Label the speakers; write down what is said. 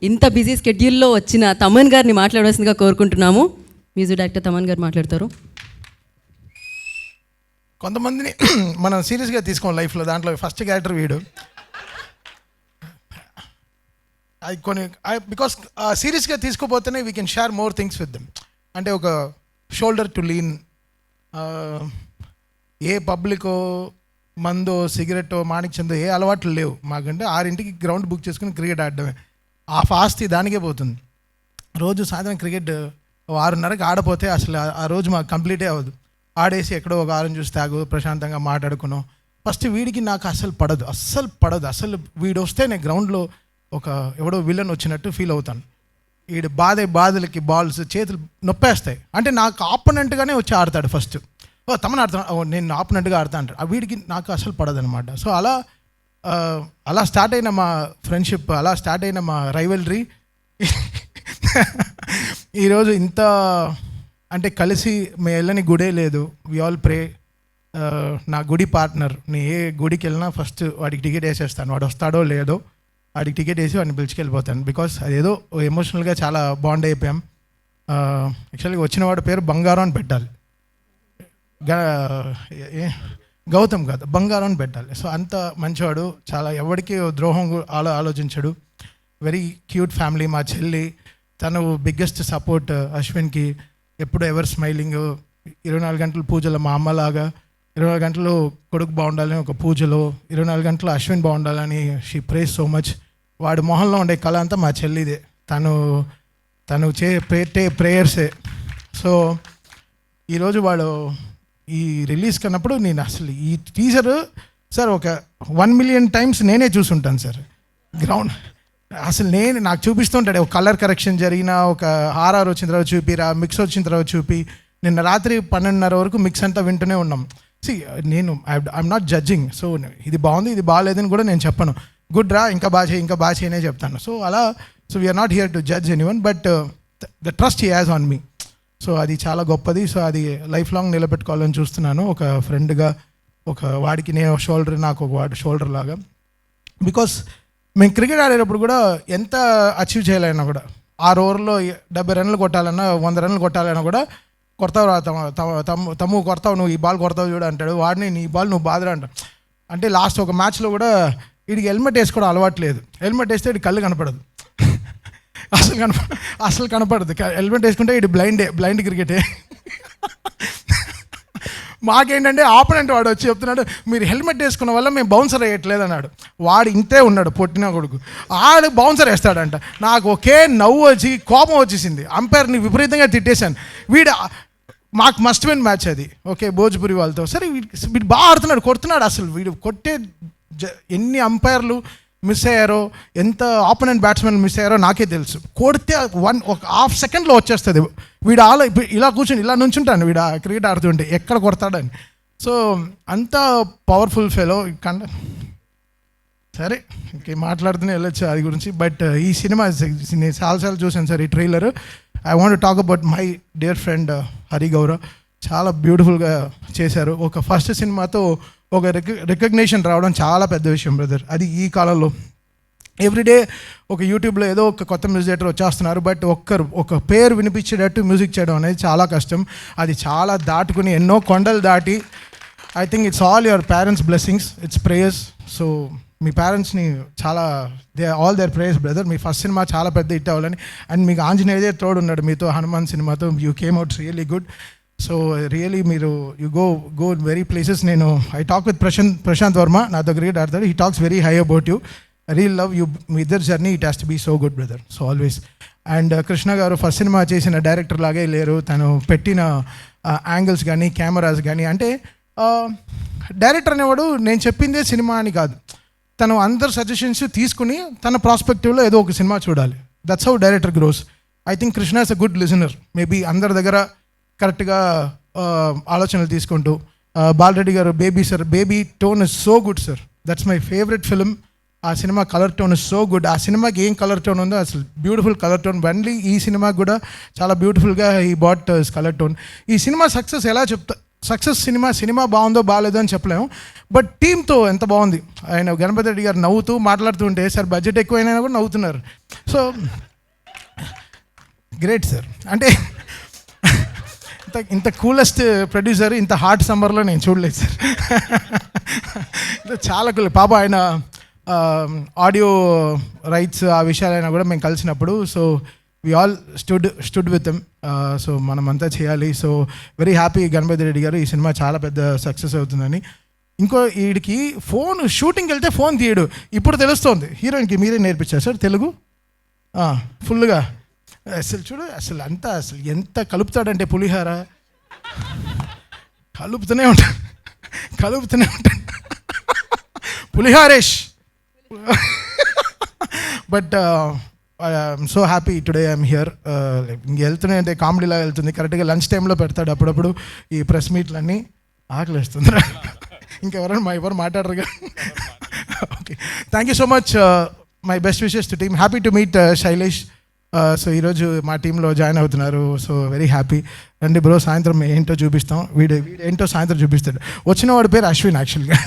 Speaker 1: ఇంత బిజీ స్కెడ్యూల్లో వచ్చిన తమన్ గారిని మాట్లాడవలసిందిగా కోరుకుంటున్నాము. మ్యూజిక్ డైరెక్టర్ తమన్ గారు మాట్లాడతారు.
Speaker 2: కొంతమందిని మనం సీరియస్గా తీసుకోం లైఫ్లో. దాంట్లో ఫస్ట్ క్యారెక్టర్ వీడు. అది కొన్ని బికాస్ సీరియస్గా తీసుకోపోతేనే we can share more things with them. అంటే ఒక షోల్డర్ టు లీన్. ఏ పబ్లికో మందో సిగరెట్టో మాణిక్చందో ఏ అలవాట్లు లేవు మాకంటే. 6ంటికి గ్రౌండ్ బుక్ చేసుకుని క్రికెట్ ఆడడమే. ఆ ఆస్తి దానికే పోతుంది. రోజు సాయంత్రం క్రికెట్ 6:30కి ఆడపోతే అసలు ఆ రోజు మాకు కంప్లీటే అవ్వదు. ఆడేసి ఎక్కడో ఒక ఆరం చూసి తాగు ప్రశాంతంగా మాట్లాడుకున్నాం. ఫస్ట్ వీడికి నాకు అస్సలు పడదు. అసలు వీడు వస్తే నేను గ్రౌండ్లో ఒక ఎవడో విలన్ వచ్చినట్టు ఫీల్ అవుతాను. వీడు బాధలకి బాల్స్ చేతులు నొప్పేస్తాయి. అంటే నాకు ఆపోనెంట్గానే వచ్చి ఆడతాడు ఫస్ట్. తమను ఆడుతాను, నేను ఆపోనెంట్గా ఆడతా అంటాడు. ఆ వీడికి నాకు అసలు పడదనమాట. సో అలా స్టార్ట్ అయిన మా ఫ్రెండ్షిప్, అలా స్టార్ట్ అయిన మా రైవల్రీ ఈరోజు ఇంత అంటే కలిసి మేము వెళ్ళని గుడే లేదు. We all pray. నా గుడి పార్ట్నర్, నేను ఏ గుడికి వెళ్ళినా ఫస్ట్ వాడికి టికెట్ వేసేస్తాను. వాడు వస్తాడో లేదో వాడికి టికెట్ వేసి వాడిని పిలుచుకెళ్ళిపోతాను. బికాస్ అదేదో ఎమోషనల్గా చాలా బాండ్ అయిపోయాం. యాక్చువల్గా వచ్చిన వాడి పేరు బంగారం అని పెట్టాలి. గౌతమ్ కాదు, బంగారం అని పెట్టాలి. సో అంత మంచివాడు, చాలా ఎవరికి ద్రోహం ఆలోచించాడు. Very cute family. మా చెల్లి తను బిగ్గెస్ట్ సపోర్ట్ అశ్విన్కి. ఎప్పుడు ఎవర్ స్మైలింగ్. 24 గంటలు పూజలు. మా అమ్మలాగా 24 గంటలు కొడుకు బాగుండాలని ఒక పూజలో, 24 గంటలు అశ్విన్ బాగుండాలని షీ ప్రేస్ సో మచ్. వాడి మొహంలో ఉండే కళ అంతా మా చెల్లిదే. తను పెట్టే ప్రేయర్సే. సో ఈరోజు వాడు ఈ రిలీజ్ కన్నప్పుడు నేను అసలు ఈ టీజర్ సార్ ఒక 1 మిలియన్ టైమ్స్ నేనే చూసుంటాను సార్ గ్రౌండ్. అసలు నాకు చూపిస్తుంటాడు. ఒక కలర్ కరెక్షన్ జరిగిన, ఒక RR వచ్చిన తర్వాత చూపిరా, మిక్స్ వచ్చిన తర్వాత చూపి. నిన్న రాత్రి 12:30 వరకు మిక్స్ అంతా వింటూనే ఉన్నాం. I'm not judging. సో ఇది బాగుంది ఇది బాగాలేదని కూడా నేను చెప్పను. గుడ్ రా, ఇంకా బాగా చేయనే చెప్తాను. సో అలా we are not here to judge anyone, but the trust he has on me. So అది చాలా గొప్పది. సో అది లైఫ్ లాంగ్ నిలబెట్టుకోవాలని చూస్తున్నాను. ఒక ఫ్రెండ్గా, ఒక వాడికి నేను షోల్డర్, నాకు ఒక వాడి షోల్డర్ లాగా. బికాస్ మేము క్రికెట్ ఆడేటప్పుడు కూడా ఎంత అచీవ్ చేయాలన్నా కూడా, 6 ఓవర్లో 70 రన్లు కొట్టాలన్నా, 100 రన్లు కొట్టాలన్నా కూడా కొడతావు తమ్ము కొడతావు, నువ్వు ఈ బాల్ కొడతావు చూడు అంటాడు. వాడిని నీ బాల్ నువ్వు బాధరా అంటావు. అంటే లాస్ట్ ఒక మ్యాచ్లో కూడా వీడికి హెల్మెట్ వేసుకోవడం అలవాటు లేదు. హెల్మెట్ వేస్తే వీడి కళ్ళు కనపడదు. అసలు కనపడదు. హెల్మెట్ వేసుకుంటే వీడి బ్లైండ్ క్రికెటే. మాకేంటంటే ఆపోనెంట్ వాడు వచ్చి చెప్తున్నాడు, మీరు హెల్మెట్ వేసుకున్న వల్ల మేము బౌన్సర్ వేయట్లేదు అన్నాడు. వాడు ఇంతే ఉన్నాడు, పొట్టిన కొడుకు. ఆడు బౌన్సర్ వేస్తాడంట. నాకు ఒకే నవ్వు వచ్చి కోపం వచ్చేసింది. అంపైర్ని విపరీతంగా తిట్టేశాను. మాకు మస్ట్ విన్ మ్యాచ్ అది. ఓకే, భోజ్పురి వాళ్ళతో. సరే వీడు బాగా ఆడుతున్నాడు, కొడుతున్నాడు. అసలు వీడు కొట్టే ఎన్ని అంపైర్లు మిస్ అయ్యారో, ఎంత ఆపోనెంట్ బ్యాట్స్మెన్ మిస్ అయ్యారో నాకే తెలుసు. కొడితే ఒక హాఫ్ సెకండ్లో వచ్చేస్తుంది. వీడు ఇలా కూర్చొని ఇలా నుంచుంటాను వీడు క్రికెట్ ఆడుతుంటే ఎక్కడ కొడతాడని. సో అంత పవర్ఫుల్ ఫెలో. సరే ఇంకే మాట్లాడుతూనే వెళ్ళొచ్చు అది గురించి. బట్ ఈ సినిమా నేను చాలాసార్లు చూశాను సార్ ఈ trailer. I want to talk about my dear friend Hari Gaurav. చాలా బ్యూటిఫుల్గా చేశారు. ఒక ఫస్ట్ సినిమాతో ఒక రికగ్నేషన్ రావడం చాలా పెద్ద విషయం బ్రదర్. అది ఈ కాలంలో ఎవ్రీడే ఒక యూట్యూబ్లో ఏదో ఒక కొత్త మ్యూజిక్ డైరెక్టర్ వచ్చేస్తున్నారు. బట్ ఒక పేరు వినిపించేటట్టు మ్యూజిక్ చేయడం అనేది చాలా కష్టం. అది చాలా దాటుకుని ఎన్నో కొండలు దాటి, I think it's all your parents blessings, it's prayers. So మీ పేరెంట్స్ని చాలా ఆల్ దేర్ ప్రేయర్స్ బ్రదర్. మీ ఫస్ట్ సినిమా చాలా పెద్ద హిట్ అవ్వాలని. అండ్ మీకు ఆంజనేయ తోడు ఉన్నాడు మీతో, హనుమాన్ సినిమాతో. You came out really good. So really మీరు యూ గో వెరీ ప్లేసెస్. నేను I talk with Prasanth Varma, నాతో క్రికెట్ ఆడతాడు. He talks very high about you. Real love you. మీ ఇద్దరు journey it has to be so good brother. So always. And Krishna garu first cinema చేసిన director లాగే లేరు. తను పెట్టిన యాంగిల్స్ కానీ కెమెరాస్ కానీ, అంటే డైరెక్టర్ అనేవాడు నేను చెప్పిందే సినిమా అని కాదు. తను అందరు సజెషన్స్ తీసుకుని తన ప్రాస్పెక్టివ్లో ఏదో ఒక సినిమా చూడాలి. That's how director grows. I think Krishna is a good listener. Maybe అందరి దగ్గర కరెక్ట్గా ఆలోచనలు తీసుకుంటూ. Balareddy garu baby tone is so good sir. That's my favourite film. ఆ cinema colour tone is so good. ఆ సినిమాకి ఏం కలర్ టోన్ ఉందో అసలు బ్యూటిఫుల్ కలర్ టోన్. బండ్లీ ఈ సినిమాకి కూడా చాలా బ్యూటిఫుల్గా ఈ బాట్ కలర్ టోన్. ఈ సినిమా సక్సెస్ ఎలా సక్సెస్ సినిమా బాగుందో బాగాలేదో అని చెప్పలేము, బట్ టీంతో ఎంత బాగుంది. ఆయన గణపతి రెడ్డి గారు నవ్వుతూ మాట్లాడుతుంటే సార్ బడ్జెట్ ఎక్కువైనా కూడా నవ్వుతున్నారు. So great sir. అంటే ఇంత కూలెస్ట్ ప్రొడ్యూసర్ ఇంత హాట్ సమ్మర్లో నేను చూడలేదు సార్. చాలా కూల్. పాప ఆయన ఆడియో రైట్స్ ఆ విషయాలైనా కూడా మేము కలిసినప్పుడు so we all stood with them. So మనమంతా చేయాలి. So very happy Ganapathi Reddy గారు ఈ సినిమా చాలా పెద్ద సక్సెస్ అవుతుందని. ఇంకో వీడికి ఫోన్ షూటింగ్కి వెళ్తే ఫోన్ తీయడు. ఇప్పుడు తెలుస్తోంది. హీరోయిన్కి మీరే నేర్పించారు సార్ తెలుగు ఫుల్గా. అసలు చూడు అసలు అంతా అసలు ఎంత కలుపుతాడంటే పులిహార కలుపుతూనే ఉంటాడు పులిహారేష్. But I'm so happy today I'm here. ఇంక వెళ్తున్నాయి అంటే కామెడీలా వెళ్తుంది. కరెక్ట్గా లంచ్ టైంలో పెడతాడు అప్పుడప్పుడు ఈ ప్రెస్ మీట్లన్నీ. ఆకలిస్తుంది. ఇంకెవరైనా ఎవరు మాట్లాడరుగా. Okay, thank you so much. My best wishes to team. Happy to meet Shailesh. So ఈరోజు మా టీంలో జాయిన్ అవుతున్నారు. So very happy. రండి బ్రో, సాయంత్రం ఏంటో చూపిస్తాం. వీడు ఏంటో సాయంత్రం చూపిస్తాడు. వచ్చిన వాడి పేరు అశ్విన్ యాక్చువల్గా.